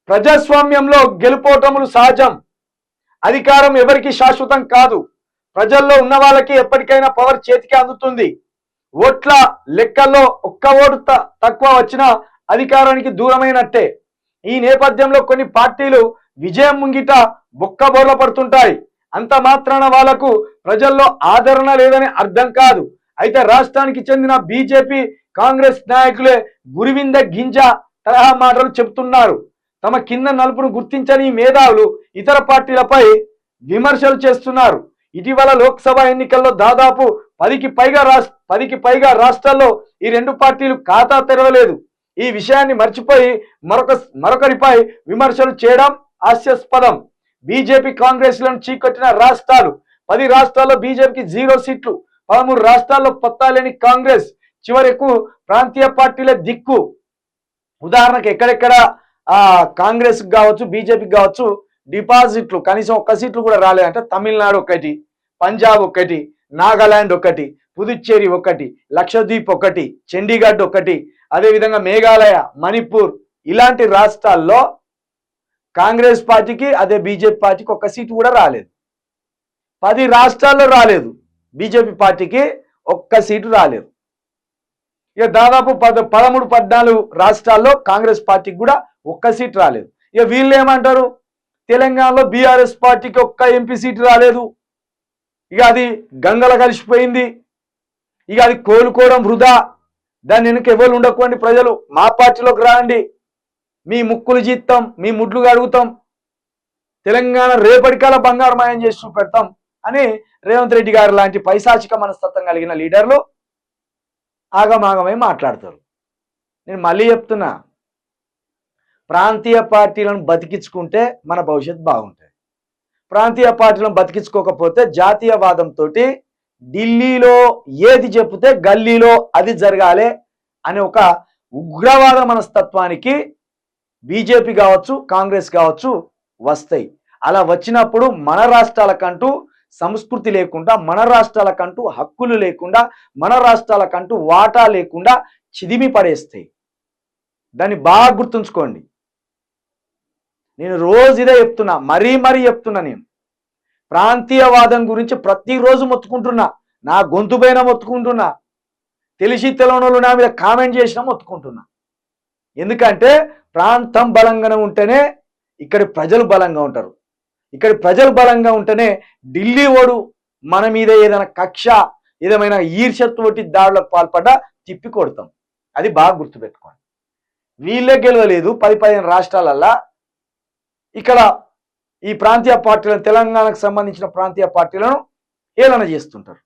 ప్రజాస్వామ్యంలో గెలుపోటములు సహజం. అధికారం ఎవరికి శాశ్వతం కాదు. ప్రజల్లో ఉన్న వాళ్ళకి ఎప్పటికైనా పవర్ చేతికి అందుతుంది. ఓట్ల లెక్కల్లో ఒక్క ఓటు తక్కువ వచ్చినా అధికారానికి దూరమైనట్టే. ఈ నేపథ్యంలో కొన్ని పార్టీలు విజయం ముంగిట బొక్కబోర్ల పడుతుంటాయి. అంత మాత్రాన వాళ్లకు ప్రజల్లో ఆదరణ లేదని అర్థం కాదు. అయితే రాష్ట్రానికి చెందిన బీజేపీ కాంగ్రెస్ నాయకులే గురివింద గింజ తరహా మాటలు చెబుతున్నారు. తమ కింద నలుపును గుర్తించని మేధావులు ఇతర పార్టీలపై విమర్శలు చేస్తున్నారు. ఇటీవల లోక్సభ ఎన్నికల్లో దాదాపు 10కి పైగా రాష్ట్రాల్లో ఈ రెండు పార్టీలు ఖాతా తెరవలేదు. ఈ విషయాన్ని మర్చిపోయి మరొకరిపై విమర్శలు చేయడం హాస్యాస్పదం. బీజేపీ కాంగ్రెస్లను చీకొట్టిన రాష్ట్రాలు 10 రాష్ట్రాల్లో బీజేపీకి 0 సీట్లు, 13 రాష్ట్రాల్లో పత్తాలేని కాంగ్రెస్. చివరకు ప్రాంతీయ పార్టీల దిక్కు. ఉదాహరణకు ఎక్కడెక్కడ కాంగ్రెస్ కావచ్చు, బీజేపీకి కావచ్చు డిపాజిట్లు కనీసం 1 సీట్లు కూడా రాలేదంటే తమిళనాడు 1, పంజాబ్ 1, నాగాలాండ్ 1, పుదుచ్చేరి 1, లక్షద్వీప్ 1, చండీగఢ్ 1, అదేవిధంగా మేఘాలయ, మణిపూర్ ఇలాంటి రాష్ట్రాల్లో కాంగ్రెస్ పార్టీకి అదే బీజేపీ పార్టీకి 1 సీటు కూడా రాలేదు. 10 రాష్ట్రాల్లో రాలేదు. బీజేపీ పార్టీకి 1 సీటు రాలేదు. ఇక దాదాపు 13-14 రాష్ట్రాల్లో కాంగ్రెస్ పార్టీకి కూడా 1 సీటు రాలేదు. ఇక వీళ్ళు ఏమంటారు, తెలంగాణలో బీఆర్ఎస్ పార్టీకి 1 ఎంపీ సీటు రాలేదు, ఇక అది గంగల కలిసిపోయింది, ఇక అది కోలుకోవడం వృధా, దాన్ని వెనుక ఎవరు ఉండకండి, ప్రజలు మా పార్టీలోకి రాండి, మీ ముక్కులు జీత్తాం, మీ ముడ్లు కడుగుతాం, తెలంగాణ రేపటికాల బంగారమయం చేసి చూపెడతాం అని రేవంత్ రెడ్డి గారు లాంటి పైశాచిక మనస్తత్వం కలిగిన లీడర్లు ఆగమాగమై మాట్లాడతారు. నేను మళ్ళీ చెప్తున్నా, ప్రాంతీయ పార్టీలను బతికించుకుంటే మన భవిష్యత్తు బాగుంటుంది. ప్రాంతీయ పార్టీలను బతికించుకోకపోతే జాతీయవాదంతో ఢిల్లీలో ఏది చెప్తే గల్లీలో అది జరగాలి అనే ఒక ఉగ్రవాద మనస్తత్వానికి బీజేపీ కావచ్చు, కాంగ్రెస్ కావచ్చు వస్తాయి. అలా వచ్చినప్పుడు మన రాష్ట్రాలకంటూ సంస్కృతి లేకుండా, మన రాష్ట్రాలకంటూ హక్కులు లేకుండా, మన రాష్ట్రాలకంటూ వాటా లేకుండా చిదిమి పడేస్తాయి. దాన్ని బాగా గుర్తుంచుకోండి. నేను రోజు ఇదే చెప్తున్నా, మరీ చెప్తున్నా. నేను ప్రాంతీయవాదం గురించి ప్రతిరోజు మొత్తుకుంటున్నా, నా గొంతు పైన మొత్తుకుంటున్నా, తెలిసి తెలవనోళ్ళు నా మీద కామెంట్ చేసినా మొత్తుకుంటున్నా. ఎందుకంటే ప్రాంతం బలంగానే ఉంటేనే ఇక్కడి ప్రజలు బలంగా ఉంటారు. ఇక్కడి ప్రజలు బలంగా ఉంటేనే ఢిల్లీ ఓడు మన మీద ఏదైనా కక్ష, ఏదేమైనా ఈర్ష్యతోటి దాడులకు పాల్పడ్డా తిప్పి కొడతాం. అది బాగా గుర్తుపెట్టుకోండి. వీళ్ళే గెలవలేదు 10-15 రాష్ట్రాలల్లా. ఇక్కడ ఈ ప్రాంతీయ పార్టీలను, తెలంగాణకు సంబంధించిన ప్రాంతీయ పార్టీలను హేళన చేస్తుంటారు.